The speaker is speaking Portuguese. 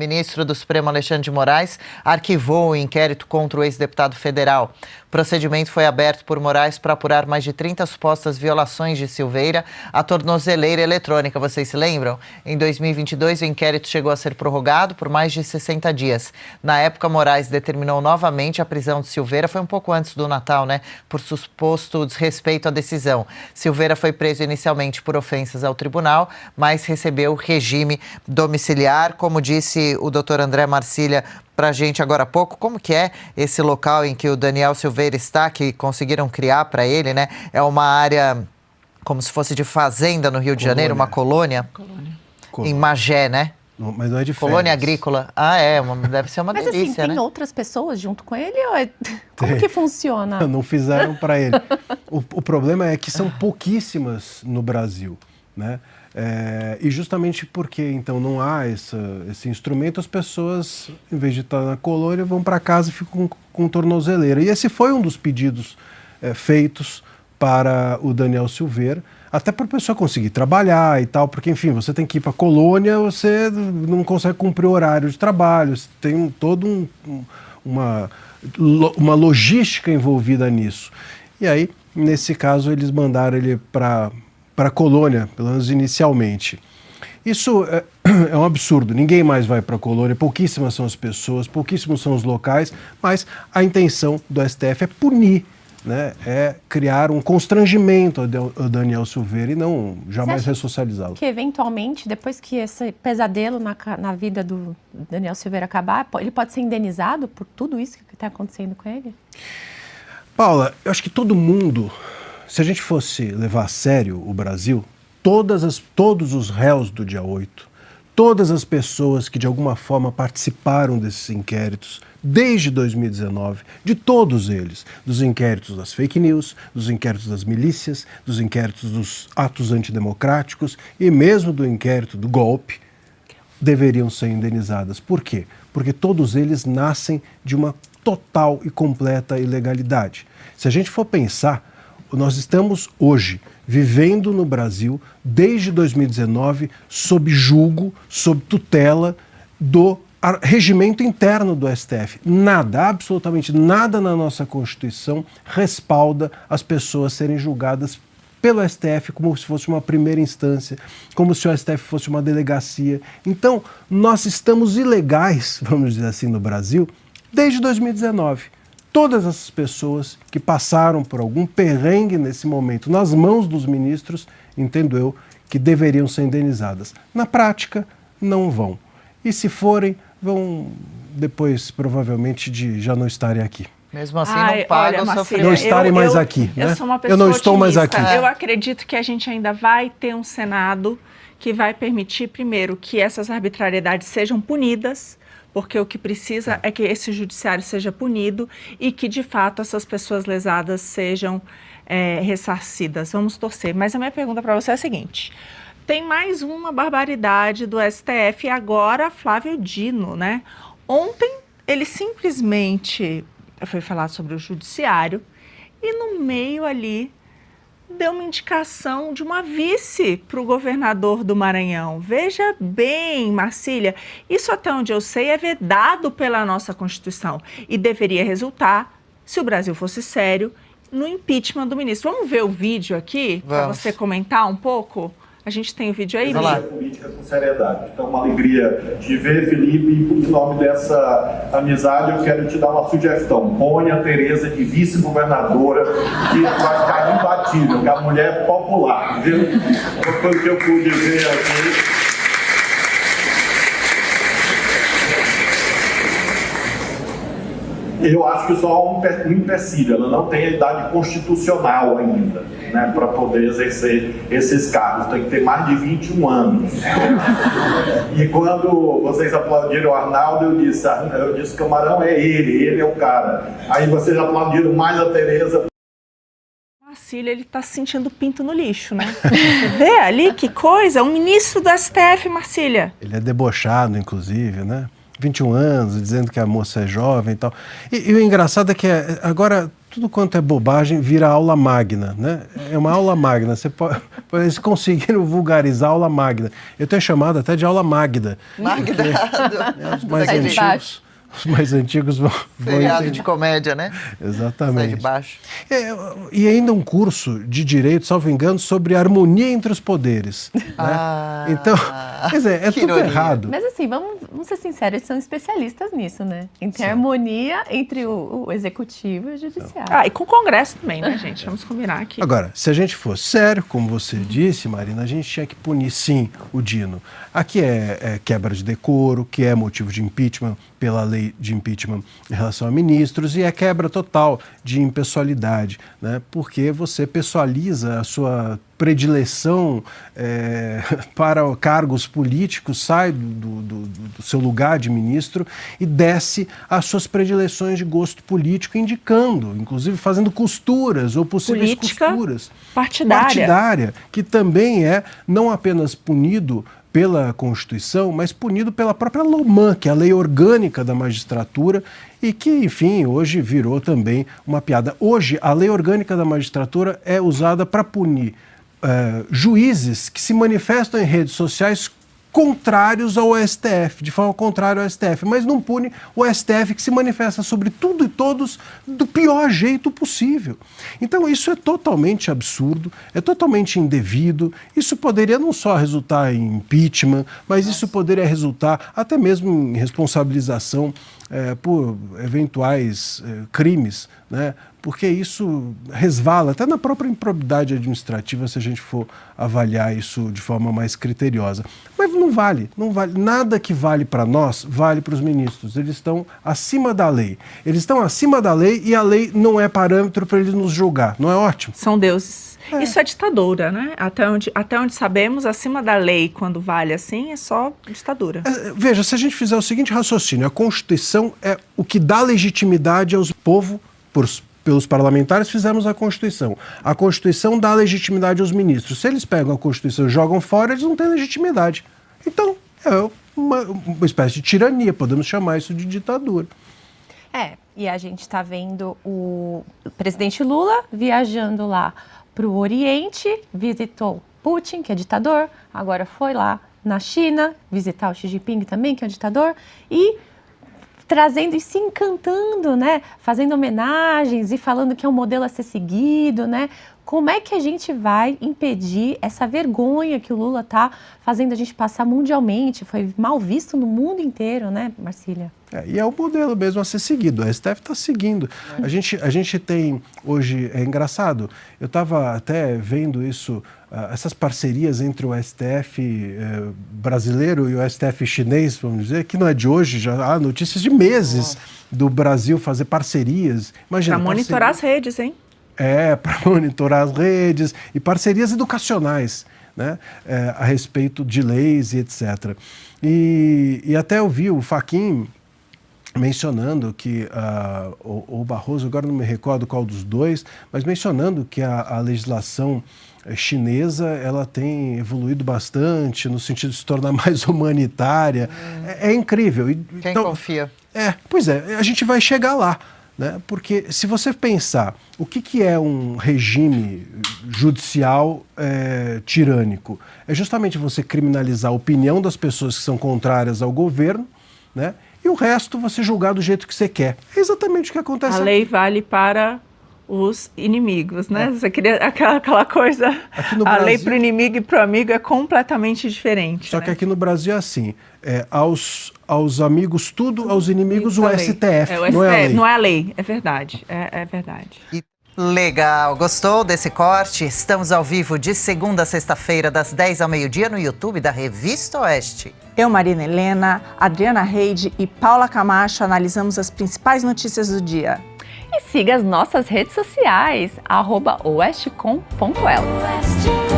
ministro do Supremo Alexandre de Moraes arquivou o inquérito contra o ex-deputado federal. O procedimento foi aberto por Moraes para apurar mais de 30 supostas violações de Silveira à tornozeleira eletrônica. Vocês se lembram? Em 2022, o inquérito chegou a ser prorrogado por mais de 60 dias. Na época, Moraes determinou novamente a prisão de Silveira, foi um pouco antes do Natal, né? Por suposto desrespeito à decisão. Silveira foi preso inicialmente por ofensas ao tribunal, mas recebeu regime domiciliar. Como disse o doutor André Marcília para a gente agora há pouco, como que é esse local em que o Daniel Silveira está, que conseguiram criar para ele, né? É uma área como se fosse de fazenda no Rio de Janeiro, uma colônia. Em Magé, né? Não, mas não é de colônia agrícola. Deve ser uma delícia, assim, tem né? outras pessoas junto com ele? Ou como que funciona? Não fizeram para ele. O problema é que são pouquíssimas no Brasil, né? E justamente porque, então, não há esse instrumento, as pessoas, em vez de estar na colônia, vão para casa e ficam com tornozeleira. E esse foi um dos pedidos feitos para o Daniel Silveira, até para a pessoa conseguir trabalhar e tal, porque, enfim, você tem que ir para a colônia, você não consegue cumprir o horário de trabalho, tem todo uma logística envolvida nisso. E aí, nesse caso, eles mandaram ele para a colônia, pelo menos inicialmente. Isso é um absurdo, ninguém mais vai para a colônia, pouquíssimas são as pessoas, pouquíssimos são os locais, mas a intenção do STF é punir, né? É criar um constrangimento ao Daniel Silveira e não jamais ressocializá-lo. Que eventualmente, depois que esse pesadelo na vida do Daniel Silveira acabar, ele pode ser indenizado por tudo isso que está acontecendo com ele? Paula, eu acho que todo mundo, se a gente fosse levar a sério o Brasil, todos os réus do dia 8, todas as pessoas que de alguma forma participaram desses inquéritos desde 2019, de todos eles, dos inquéritos das fake news, dos inquéritos das milícias, dos inquéritos dos atos antidemocráticos e mesmo do inquérito do golpe, deveriam ser indenizadas. Por quê? Porque todos eles nascem de uma total e completa ilegalidade. Se a gente for pensar, nós estamos hoje vivendo no Brasil, desde 2019, sob julgo, sob tutela do regimento interno do STF. Nada, absolutamente nada na nossa Constituição respalda as pessoas serem julgadas pelo STF como se fosse uma primeira instância, como se o STF fosse uma delegacia. Então, nós estamos ilegais, vamos dizer assim, no Brasil, desde 2019. Todas essas pessoas que passaram por algum perrengue nesse momento nas mãos dos ministros, entendo eu, que deveriam ser indenizadas. Na prática, não vão. E se forem, vão depois, provavelmente, de já não estarem aqui. Mesmo assim, não pagam o sofrimento. Não estarem mais aqui, né? Eu sou uma pessoa eu não estou mais aqui. Eu acredito que a gente ainda vai ter um Senado que vai permitir, primeiro, que essas arbitrariedades sejam punidas, porque o que precisa é que esse judiciário seja punido e que, de fato, essas pessoas lesadas sejam ressarcidas. Vamos torcer. Mas a minha pergunta para você é a seguinte: tem mais uma barbaridade do STF, agora Flávio Dino, né? Ontem ele simplesmente foi falar sobre o judiciário e no meio ali deu uma indicação de uma vice para o governador do Maranhão. Veja bem, Marcília, isso até onde eu sei é vedado pela nossa Constituição e deveria resultar, se o Brasil fosse sério, no impeachment do ministro. Vamos ver o vídeo aqui para você comentar um pouco? A gente tem o vídeo aí, Lili? Política com seriedade. Então, uma alegria te ver, Felipe, e em nome dessa amizade eu quero te dar uma sugestão. Põe a Tereza de vice-governadora, que vai ficar imbatível, que a mulher é popular, viu? Foi o que eu pude ver aqui. Eu acho que só um empecilho, ela não tem a idade constitucional ainda, né, para poder exercer esses cargos, tem que ter mais de 21 anos. E quando vocês aplaudiram o Arnaldo, eu disse Camarão é ele é o cara. Aí vocês aplaudiram mais a Tereza. Marcília, ele tá se sentindo pinto no lixo, né? Você vê ali que coisa? Um ministro do STF, Marcília. Ele é debochado, inclusive, né? 21 anos, dizendo que a moça é jovem e tal. E o engraçado é que agora tudo quanto é bobagem vira aula magna, né? É uma aula magna. Eles conseguiram vulgarizar a aula magna. Eu tenho chamado até de aula magda. Magda. Os mais antigos vão Feriado de comédia, né? Exatamente. Sai de baixo. E ainda um curso de direito, salvo engano, sobre harmonia entre os poderes. Né? Então, quer dizer, é tudo ironia. Errado. Mas assim, vamos ser sinceros, eles são especialistas nisso, né? Em ter harmonia entre o executivo e o judiciário. E com o Congresso também, né, gente? Vamos combinar aqui. Agora, se a gente fosse sério, como você disse, Marina, a gente tinha que punir, sim, o Dino. Aqui é quebra de decoro, que é motivo de impeachment pela lei de impeachment em relação a ministros, e é quebra total de impessoalidade, né? Porque você pessoaliza a sua predileção para cargos políticos, sai do seu lugar de ministro e desce as suas predileções de gosto político, indicando, inclusive fazendo costuras ou possíveis política costuras. partidária, Que também é não apenas punido pela Constituição, mas punido pela própria LOMAN, que é a Lei Orgânica da Magistratura, e que, enfim, hoje virou também uma piada. Hoje, a Lei Orgânica da Magistratura é usada para punir juízes que se manifestam em redes sociais contrários ao STF, de forma contrária ao STF, mas não pune o STF que se manifesta sobre tudo e todos do pior jeito possível. Então isso é totalmente absurdo, é totalmente indevido, isso poderia não só resultar em impeachment, mas isso poderia resultar até mesmo em responsabilização por eventuais crimes, né? Porque isso resvala até na própria improbidade administrativa se a gente for avaliar isso de forma mais criteriosa. Mas não vale. Nada que vale para nós, vale para os ministros. Eles estão acima da lei. Eles estão acima da lei e a lei não é parâmetro para eles nos julgar. Não é ótimo? São deuses. Isso é ditadura, né? Até onde sabemos, acima da lei, quando vale assim, é só ditadura. Veja, se a gente fizer o seguinte raciocínio, a Constituição é o que dá legitimidade aos povos, pelos parlamentares fizemos a Constituição. A Constituição dá legitimidade aos ministros. Se eles pegam a Constituição e jogam fora, eles não têm legitimidade. Então, é uma espécie de tirania, podemos chamar isso de ditadura. E a gente está vendo o presidente Lula viajando lá para o Oriente, visitou Putin, que é ditador, agora foi lá na China visitar o Xi Jinping também, que é um ditador, e trazendo e se encantando, né? Fazendo homenagens e falando que é um modelo a ser seguido, né? Como é que a gente vai impedir essa vergonha que o Lula está fazendo a gente passar mundialmente? Foi mal visto no mundo inteiro, né, Marcília? E é o modelo mesmo a ser seguido, a STF está seguindo. A gente tem hoje, é engraçado, eu estava até vendo isso, essas parcerias entre o STF brasileiro e o STF chinês, vamos dizer, que não é de hoje, já há notícias de meses do Brasil fazer parcerias. Imagina, para monitorar as redes, hein? Para monitorar as redes e parcerias educacionais, né, a respeito de leis e etc. E até eu vi o Fachin mencionando que, o Barroso, agora não me recordo qual dos dois, mas mencionando que a legislação chinesa ela tem evoluído bastante no sentido de se tornar mais humanitária. É incrível. Quem confia? Pois é, a gente vai chegar lá. Né? Porque se você pensar o que é um regime judicial tirânico, é justamente você criminalizar a opinião das pessoas que são contrárias ao governo, né? E o resto você julgar do jeito que você quer. É exatamente o que acontece aqui. A lei vale para os inimigos, né? Você queria aquela coisa, a lei para o inimigo e para o amigo é completamente diferente. Só que aqui no Brasil é assim, aos amigos tudo, aos inimigos o STF, não é a lei. Não é a lei, é verdade, é verdade. Legal, gostou desse corte? Estamos ao vivo de segunda a sexta-feira, das 10 ao meio-dia, no YouTube da Revista Oeste. Eu, Marina Helena, Adriana Reide e Paula Camacho analisamos as principais notícias do dia. E siga as nossas redes sociais, @oestcom.elas.